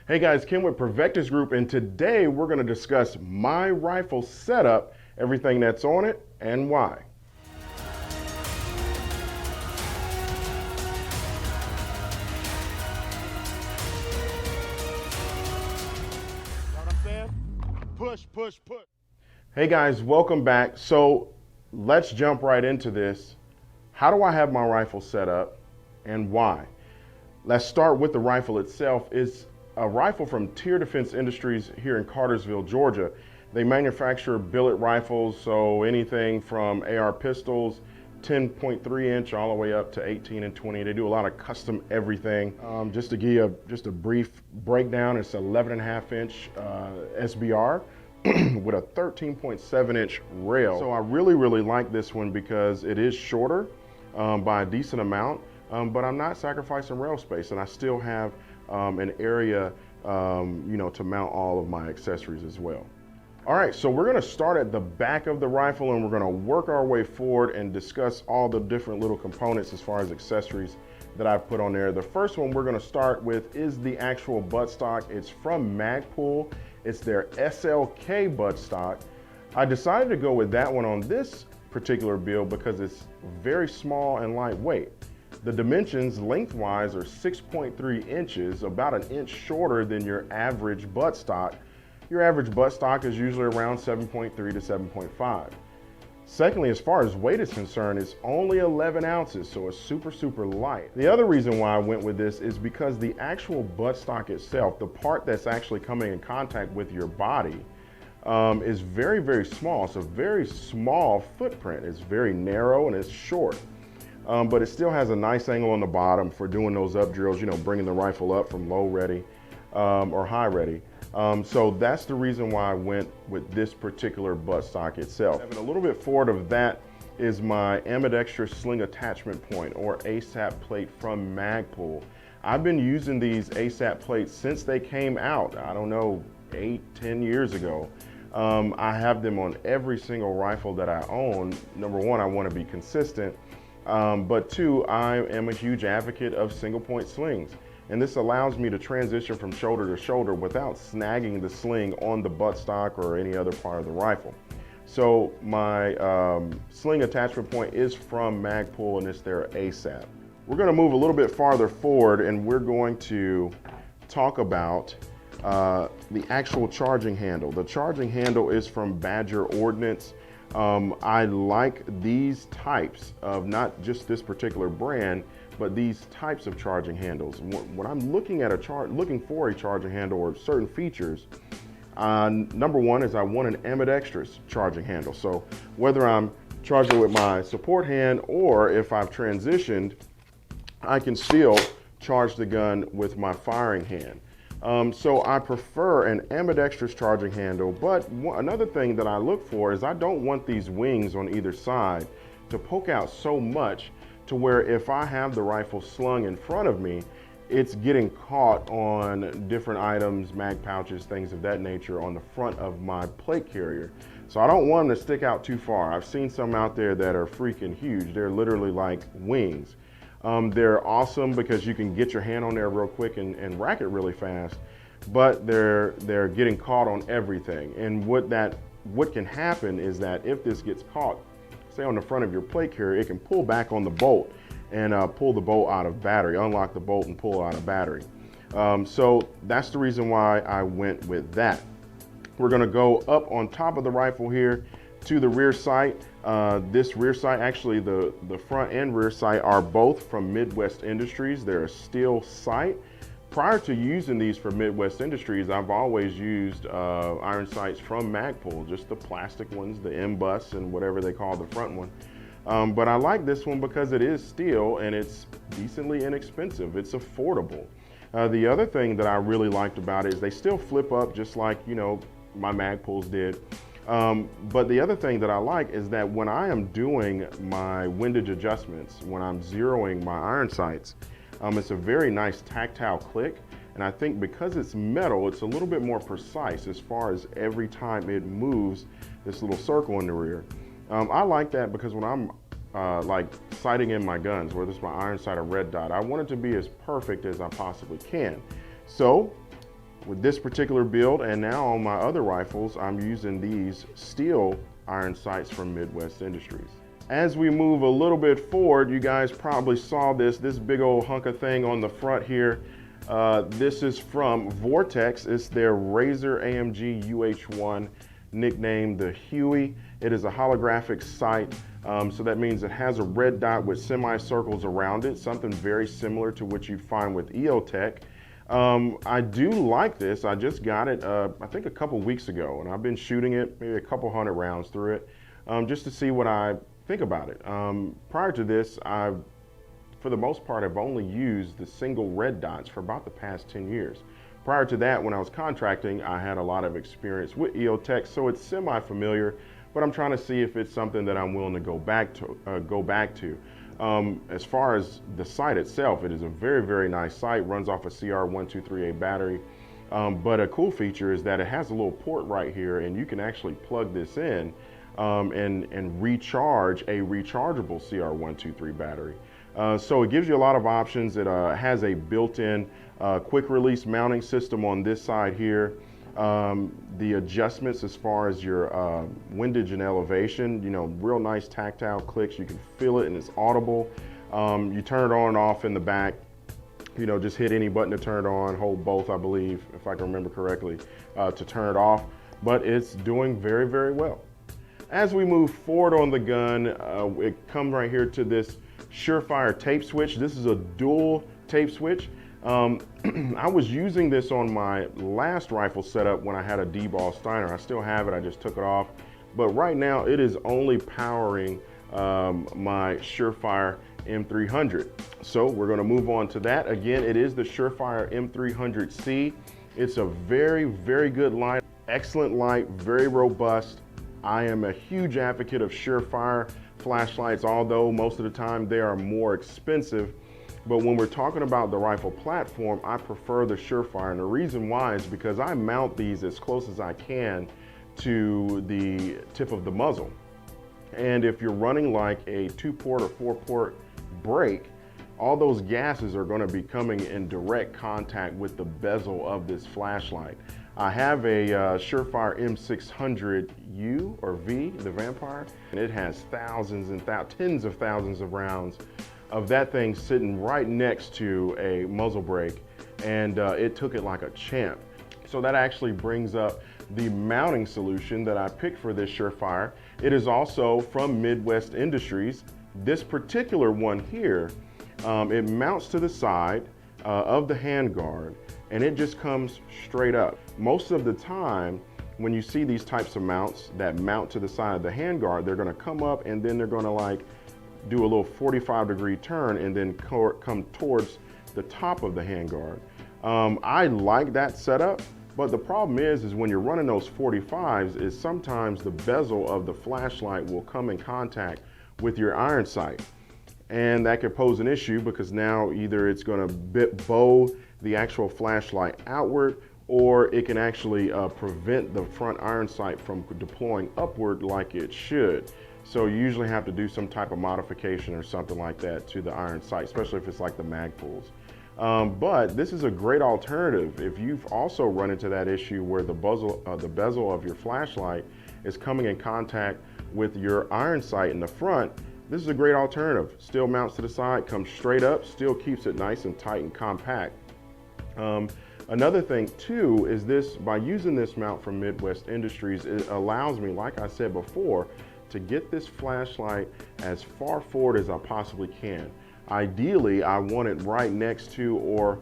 Hey guys, Ken with Provectus Group, and today we're going to discuss my rifle setup, everything that's on it, and why. Know what I'm saying? Push, push, push. Hey guys, welcome back. So let's jump right into this. How do I have my rifle set up, and why? Let's start with the rifle itself. It's a rifle from Tier Defense Industries here in Cartersville, Georgia. They manufacture billet rifles, so anything from AR pistols, 10.3 inch all the way up to 18 and 20. They do a lot of custom everything. Just to give you just a brief breakdown, it's 11.5 inch SBR with a 13.7 inch rail. So I really like this one because it is shorter by a decent amount, but I'm not sacrificing rail space, and I still have an area to mount all of my accessories as well. All right, so we're gonna start at the back of the rifle and we're gonna work our way forward and discuss all the different little components as far as accessories that I've put on there. The first one we're gonna start with is the actual buttstock. It's from Magpul. It's their SLK Buttstock. I decided to go with that one on this particular build because it's very small and lightweight. The dimensions lengthwise are 6.3 inches, about an inch shorter than your average buttstock. Your average buttstock is usually around 7.3 to 7.5. Secondly, as far as weight is concerned, it's only 11 ounces, so it's super light. The other reason why I went with this is because the actual buttstock itself, the part that's actually coming in contact with your body, is very small. It's a very small footprint. It's very narrow and it's short. But it still has a nice angle on the bottom for doing those up drills, bringing the rifle up from low ready or high ready. So that's the reason why I went with this particular buttstock itself. And a little bit forward of that is my ambidextrous sling attachment point, or ASAP plate from Magpul. I've been using these ASAP plates since they came out, I don't know, 8-10 years ago. I have them on every single rifle that I own. Number one, I want to be consistent. But two, I am a huge advocate of single point slings. And this allows me to transition from shoulder to shoulder without snagging the sling on the buttstock or any other part of the rifle. So my sling attachment point is from Magpul, and it's their ASAP. We're going to move a little bit farther forward and we're going to talk about the actual charging handle. The charging handle is from Badger Ordnance. I like these types of, not just this particular brand, but these types of charging handles. When I'm looking at looking for a charging handle or certain features, number one is I want an ambidextrous charging handle. So whether I'm charging with my support hand or if I've transitioned, I can still charge the gun with my firing hand. So I prefer an ambidextrous charging handle, but another thing that I look for is I don't want these wings on either side to poke out so much to where if I have the rifle slung in front of me, it's getting caught on different items, mag pouches, things of that nature on the front of my plate carrier. So I don't want them to stick out too far. I've seen some out there that are freaking huge. They're literally like wings. They're awesome because you can get your hand on there real quick and rack it really fast, but they're getting caught on everything. And what can happen is that if this gets caught, say on the front of your plate carrier, it can pull back on the bolt and pull the bolt out of battery, unlock the bolt and pull out of battery. So that's the reason why I went with that. We're gonna go up on top of the rifle here to the rear sight. This rear sight, actually the front and rear sight are both from Midwest Industries. They're a steel sight. Prior to using these for Midwest Industries, I've always used iron sights from Magpul, just the plastic ones, the M-Bus and whatever they call the front one. But I like this one because it is steel and it's decently inexpensive. It's affordable. The other thing that I really liked about it is they still flip up just like, my Magpuls did. But the other thing that I like is that when I am doing my windage adjustments, when I'm zeroing my iron sights, it's a very nice tactile click. And I think because it's metal, it's a little bit more precise as far as every time it moves this little circle in the rear. I like that because when I'm like sighting in my guns, whether it's my iron sight or red dot, I want it to be as perfect as I possibly can. So with this particular build, and now on my other rifles, I'm using these steel iron sights from Midwest Industries. As we move a little bit forward, you guys probably saw this big old hunk of thing on the front here. This is from Vortex. It's their Razor AMG UH1, nicknamed the Huey. It is a holographic sight, so that means it has a red dot with semicircles around it, something very similar to what you'd find with EOTech. I do like this. I just got it, I think a couple weeks ago, and I've been shooting it, maybe a couple hundred rounds through it, just to see what I think about it. Prior to this, for the most part, I've only used the single red dots for about the past 10 years. Prior to that, when I was contracting, I had a lot of experience with EOTech, so it's semi-familiar, but I'm trying to see if it's something that I'm willing to go back to. As far as the sight itself, it is a very, very nice sight, runs off a CR1238 battery. But a cool feature is that it has a little port right here, and you can actually plug this in and recharge a rechargeable CR123 battery. So it gives you a lot of options. It has a built-in quick release mounting system on this side here. The adjustments as far as your windage and elevation, you know, real nice tactile clicks. You can feel it and it's audible. You turn it on and off in the back. You know, just hit any button to turn it on, hold both, I believe, if I can remember correctly, to turn it off. But it's doing very, very well. As we move forward on the gun, it comes right here to this Surefire tape switch. This is a dual tape switch. I was using this on my last rifle setup when I had a D-ball Steiner. I still have it, I just took it off. But right now it is only powering my Surefire M300. So we're gonna move on to that. Again, it is the Surefire M300C. It's a very, very good light, excellent light, very robust. I am a huge advocate of Surefire flashlights, although most of the time they are more expensive. But when we're talking about the rifle platform, I prefer the Surefire. And the reason why is because I mount these as close as I can to the tip of the muzzle. And if you're running like a 2-port or 4-port brake, all those gases are going to be coming in direct contact with the bezel of this flashlight. I have a Surefire M600U or V, the Vampire, and it has thousands and tens of thousands of rounds of that thing sitting right next to a muzzle brake, and it took it like a champ. So that actually brings up the mounting solution that I picked for this Surefire. It is also from Midwest Industries. This particular one here, it mounts to the side of the handguard, and it just comes straight up. Most of the time, when you see these types of mounts that mount to the side of the handguard, they're gonna come up and then they're gonna like do a little 45-degree turn and then come towards the top of the handguard. I like that setup, but the problem is when you're running those 45s is sometimes the bezel of the flashlight will come in contact with your iron sight. And that could pose an issue because now either it's gonna bow the actual flashlight outward, or it can actually prevent the front iron sight from deploying upward like it should. So you usually have to do some type of modification or something like that to the iron sight, especially if it's like the Magpuls. But this is a great alternative if you've also run into that issue where the bezel of your flashlight is coming in contact with your iron sight in the front. This is a great alternative. Still mounts to the side, comes straight up, still keeps it nice and tight and compact. Another thing too is this, by using this mount from Midwest Industries, it allows me, like I said before, to get this flashlight as far forward as I possibly can. Ideally, I want it right next to or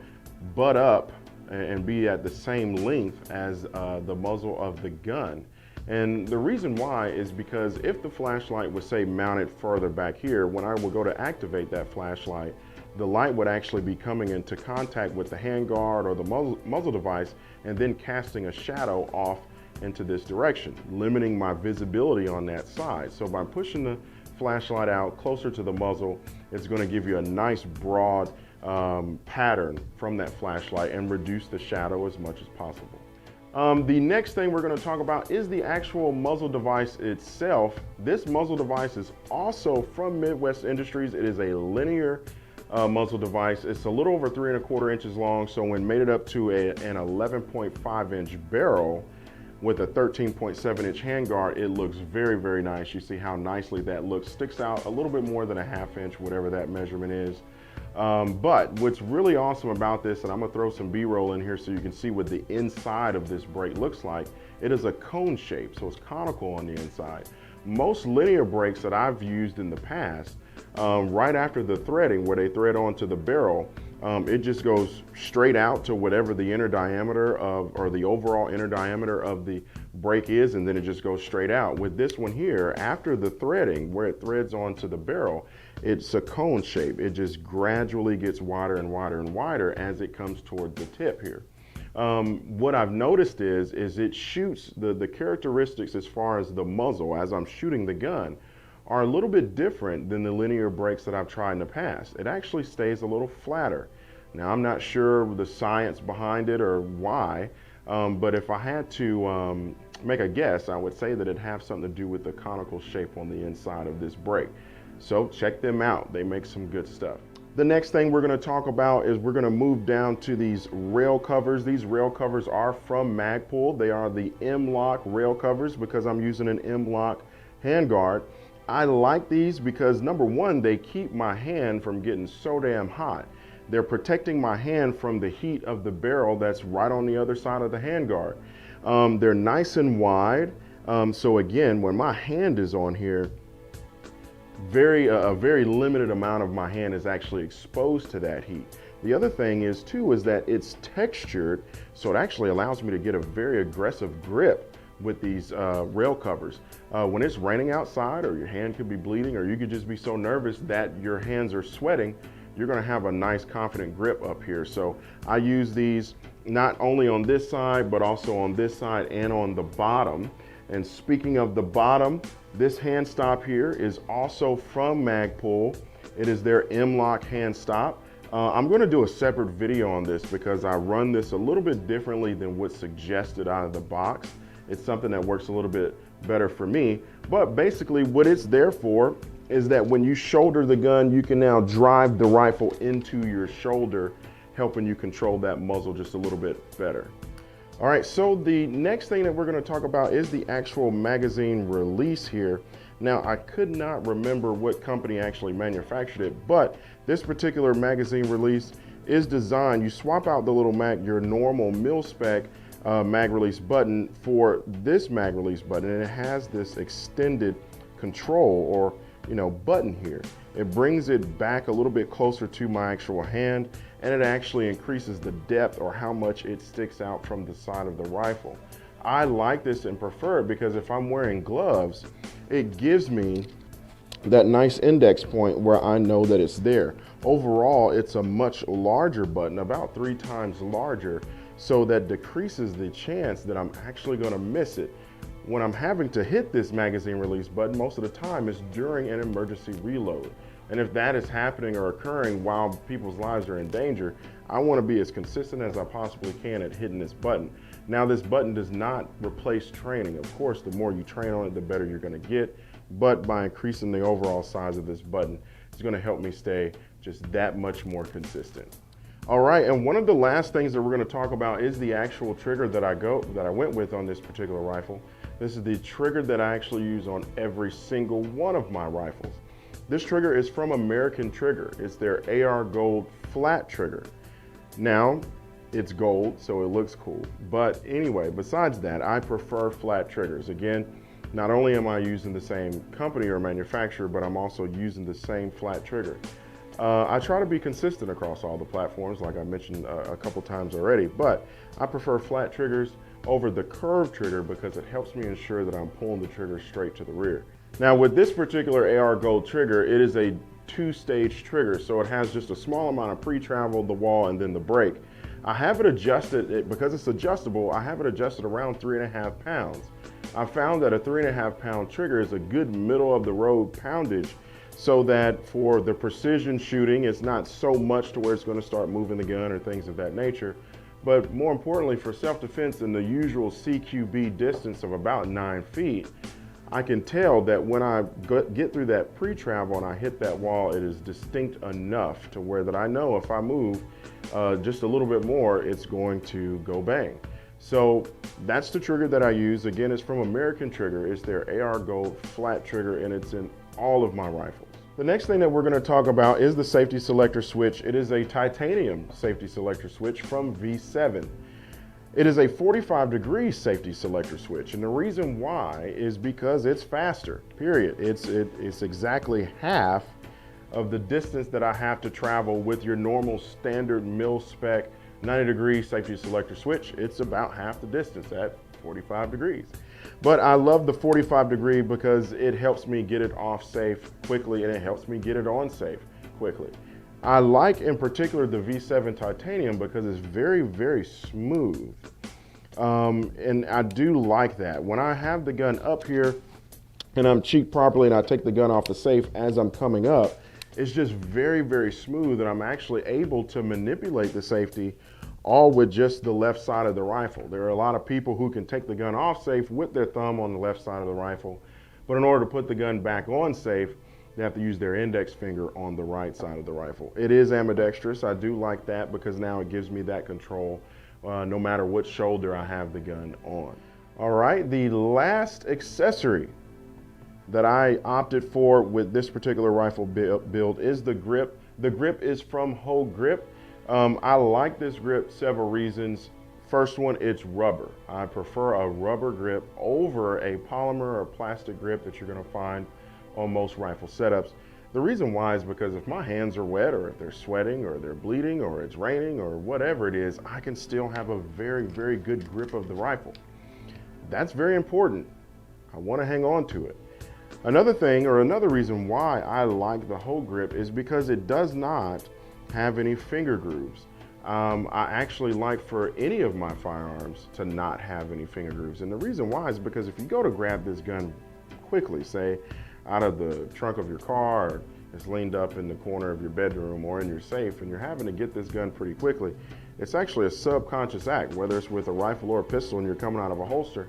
butt up and be at the same length as the muzzle of the gun. And the reason why is because if the flashlight was, say, mounted further back here, when I would go to activate that flashlight, the light would actually be coming into contact with the handguard or the muzzle device and then casting a shadow off into this direction, limiting my visibility on that side. So by pushing the flashlight out closer to the muzzle, it's going to give you a nice broad pattern from that flashlight and reduce the shadow as much as possible. The next thing we're going to talk about is the actual muzzle device itself. This muzzle device is also from Midwest Industries. It is a linear muzzle device. It's a little over 3¼ inches long, so when mated up to an 11.5-inch barrel with a 13.7-inch handguard, it looks very, very nice. You see how nicely that looks. Sticks out a little bit more than a ½ inch, whatever that measurement is. But what's really awesome about this, and I'm gonna throw some B-roll in here so you can see what the inside of this brake looks like. It is a cone shape, so it's conical on the inside. Most linear brakes that I've used in the past, right after the threading, where they thread onto the barrel, it just goes straight out to whatever the inner diameter of, or the overall inner diameter of the brake is, and then it just goes straight out. With this one here, after the threading, where it threads onto the barrel, it's a cone shape. It just gradually gets wider and wider and wider as it comes toward the tip here. What I've noticed is it shoots, the characteristics as far as the muzzle, as I'm shooting the gun, are a little bit different than the linear brakes that I've tried in the past. It actually stays a little flatter. Now, I'm not sure the science behind it or why, but if I had to make a guess, I would say that it has something to do with the conical shape on the inside of this brake. So check them out. They make some good stuff. The next thing we're going to talk about is we're going to move down to these rail covers. These rail covers are from Magpul. They are the M-LOK rail covers because I'm using an M-LOK handguard. I like these because, number one, they keep my hand from getting so damn hot. They're protecting my hand from the heat of the barrel that's right on the other side of the handguard. They're nice and wide. So again, when my hand is on here, a very limited amount of my hand is actually exposed to that heat. The other thing is too is that it's textured, so it actually allows me to get a very aggressive grip with these rail covers. When it's raining outside, or your hand could be bleeding, or you could just be so nervous that your hands are sweating, you're gonna have a nice confident grip up here. So I use these not only on this side, but also on this side and on the bottom. And speaking of the bottom, this hand stop here is also from Magpul. It is their M-LOK hand stop. I'm going to do a separate video on this because I run this a little bit differently than what's suggested out of the box. It's something that works a little bit better for me. But basically what it's there for is that when you shoulder the gun, you can now drive the rifle into your shoulder, helping you control that muzzle just a little bit better. All right, so the next thing that we're going to talk about is the actual magazine release here. Now, I could not remember what company actually manufactured it, but this particular magazine release is designed, you swap out the little your normal mil-spec mag release button for this mag release button, and it has this extended control or button here. It brings it back a little bit closer to my actual hand, and it actually increases the depth or how much it sticks out from the side of the rifle. I like this and prefer it because if I'm wearing gloves, it gives me that nice index point where I know that it's there. Overall, it's a much larger button, about 3 times larger, so that decreases the chance that I'm actually going to miss it. When I'm having to hit this magazine release button, most of the time it's during an emergency reload. And if that is happening or occurring while people's lives are in danger, I want to be as consistent as I possibly can at hitting this button. Now, this button does not replace training. Of course, the more you train on it, the better you're going to get. But by increasing the overall size of this button, it's going to help me stay just that much more consistent. All right, and one of the last things that we're going to talk about is the actual trigger that I went with on this particular rifle. This is the trigger that I actually use on every single one of my rifles. This trigger is from American Trigger. It's their AR Gold flat trigger. Now, it's gold, so it looks cool. But anyway, besides that, I prefer flat triggers. Again, not only am I using the same company or manufacturer, but I'm also using the same flat trigger. I try to be consistent across all the platforms, like I mentioned a couple times already, but I prefer flat triggers over the curved trigger because it helps me ensure that I'm pulling the trigger straight to the rear. Now, with this particular AR Gold trigger, it is a 2-stage trigger, so it has just a small amount of pre-travel, the wall, and then the brake. I have it adjusted, because it's adjustable, I have it adjusted around 3.5 pounds. I found that a 3.5 pound trigger is a good middle of the road poundage, so that for the precision shooting, it's not so much to where it's going to start moving the gun or things of that nature. But more importantly, for self-defense in the usual CQB distance of about 9 feet, I can tell that when I get through that pre-travel and I hit that wall, it is distinct enough to where that I know if I move just a little bit more, it's going to go bang. So that's the trigger that I use. Again, it's from American Trigger. It's their AR Gold flat trigger, and it's in all of my rifles. The next thing that we're going to talk about is the safety selector switch. It is a titanium safety selector switch from V7. It is a 45-degree safety selector switch, and the reason why is because it's faster, period. It's exactly half of the distance that I have to travel with your normal standard mil-spec 90-degree safety selector switch. It's about half the distance at 45 degrees. But I love the 45-degree because it helps me get it off safe quickly, and it helps me get it on safe quickly. I like in particular the V7 titanium because it's very, very smooth. And I do like that. When I have the gun up here and I'm cheeked properly and I take the gun off the safe as I'm coming up, it's just very, very smooth, and I'm actually able to manipulate the safety all with just the left side of the rifle. There are a lot of people who can take the gun off safe with their thumb on the left side of the rifle, but in order to put the gun back on safe, they have to use their index finger on the right side of the rifle. It is ambidextrous. I do like that because now it gives me that control no matter what shoulder I have the gun on. All right, the last accessory that I opted for with this particular rifle build is the grip. The grip is from Whole Grip. I like this grip several reasons. First one, it's rubber. I prefer a rubber grip over a polymer or plastic grip that you're gonna find on most rifle setups. The reason why is because if my hands are wet, or if they're sweating, or they're bleeding, or it's raining, or whatever it is, I can still have a very, very good grip of the rifle. That's very important. I want to hang on to it. Another thing, or another reason why I like the Whole Grip is because it does not have any finger grooves. I actually like for any of my firearms to not have any finger grooves. And the reason why is because if you go to grab this gun quickly, say out of the trunk of your car, or it's leaned up in the corner of your bedroom or in your safe, and you're having to get this gun pretty quickly, it's actually a subconscious act, whether it's with a rifle or a pistol and you're coming out of a holster,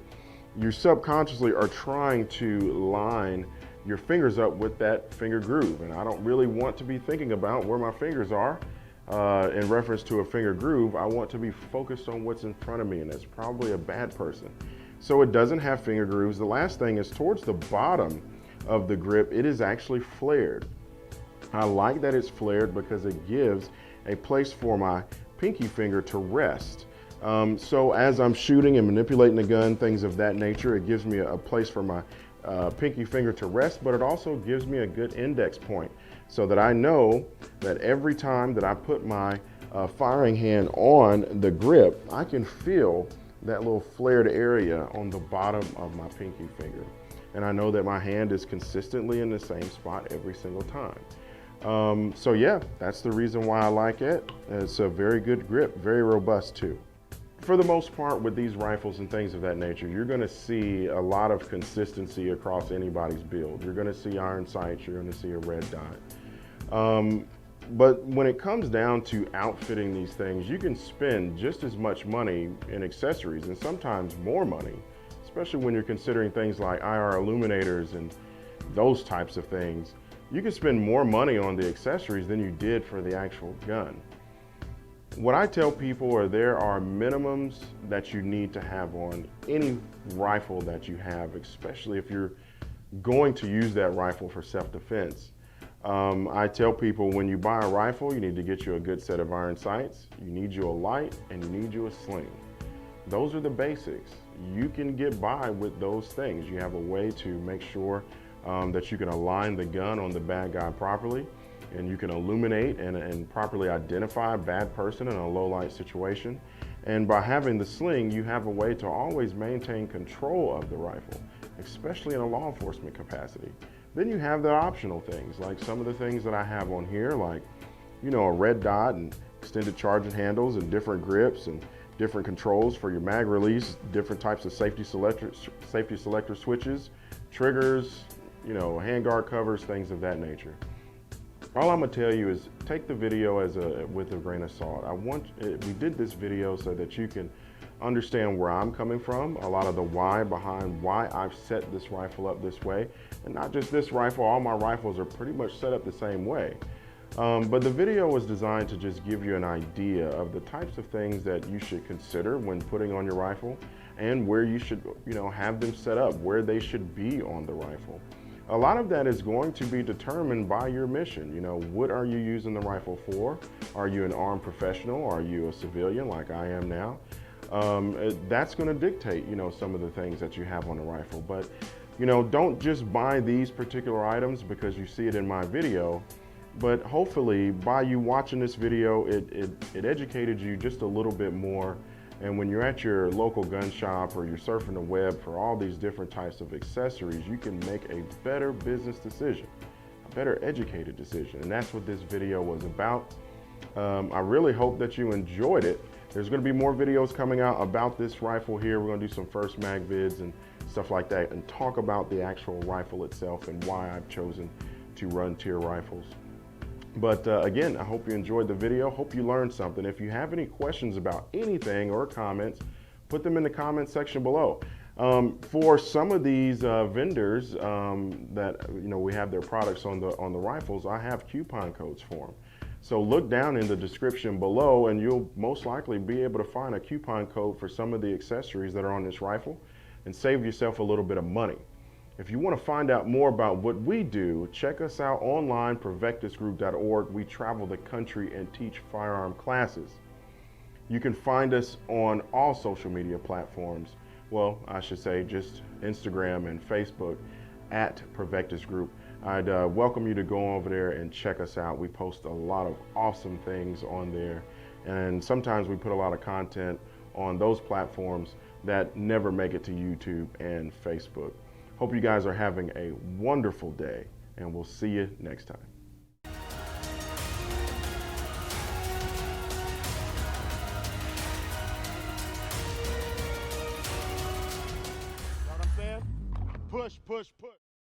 you subconsciously are trying to line your fingers up with that finger groove. And I don't really want to be thinking about where my fingers are in reference to a finger groove. I want to be focused on what's in front of me, and that's probably a bad person. So it doesn't have finger grooves. The last thing is towards the bottom of the grip, it is actually flared. I like that it's flared because it gives a place for my pinky finger to rest. So as I'm shooting and manipulating the gun, things of that nature, it gives me a place for my pinky finger to rest, but it also gives me a good index point so that I know that every time that I put my firing hand on the grip, I can feel that little flared area on the bottom of my pinky finger. And I know that my hand is consistently in the same spot every single time. So yeah, that's the reason why I like it. It's a very good grip, very robust too. For the most part with these rifles and things of that nature, you're gonna see a lot of consistency across anybody's build. You're gonna see iron sights, you're gonna see a red dot. But when it comes down to outfitting these things, you can spend just as much money in accessories and sometimes more money, especially when you're considering things like IR illuminators and those types of things. You can spend more money on the accessories than you did for the actual gun. What I tell people are there are minimums that you need to have on any rifle that you have, especially if you're going to use that rifle for self-defense. I tell people when you buy a rifle, you need to get you a good set of iron sights, you need you a light, and you need you a sling. Those are the basics. You can get by with those things. You have a way to make sure that you can align the gun on the bad guy properly, and you can illuminate and properly identify a bad person in a low light situation. And by having the sling, you have a way to always maintain control of the rifle, especially in a law enforcement capacity. Then you have the optional things, like some of the things that I have on here, like, you know, a red dot and extended charging handles and different grips and different controls for your mag release, different types of safety selector switches, triggers, you know, handguard covers, things of that nature. All I'm gonna tell you is take the video with a grain of salt. We did this video so that you can understand where I'm coming from, a lot of the why behind why I've set this rifle up this way. And not just this rifle, all my rifles are pretty much set up the same way. But the video was designed to just give you an idea of the types of things that you should consider when putting on your rifle and where you should, have them set up, where they should be on the rifle. A lot of that is going to be determined by your mission. What are you using the rifle for? Are you an armed professional? Are you a civilian like I am now? That's going to dictate, some of the things that you have on the rifle. But, don't just buy these particular items because you see it in my video. But hopefully by you watching this video, it educated you just a little bit more. And when you're at your local gun shop or you're surfing the web for all these different types of accessories, you can make a better business decision, a better educated decision. And that's what this video was about. I really hope that you enjoyed it. There's going to be more videos coming out about this rifle here. We're going to do some first mag vids and stuff like that and talk about the actual rifle itself and why I've chosen to run tier rifles. But again, I hope you enjoyed the video. Hope you learned something. If you have any questions about anything or comments, put them in the comment section below. For some of these vendors that we have their products on the rifles, I have coupon codes for them. So look down in the description below and you'll most likely be able to find a coupon code for some of the accessories that are on this rifle and save yourself a little bit of money. If you want to find out more about what we do, check us out online, provectusgroup.org. We travel the country and teach firearm classes. You can find us on all social media platforms. Well, I should say just Instagram and Facebook at Provectus Group. I'd welcome you to go over there and check us out. We post a lot of awesome things on there. And sometimes we put a lot of content on those platforms that never make it to YouTube and Facebook. Hope you guys are having a wonderful day, and we'll see you next time. Know what I'm saying? Push, push, push.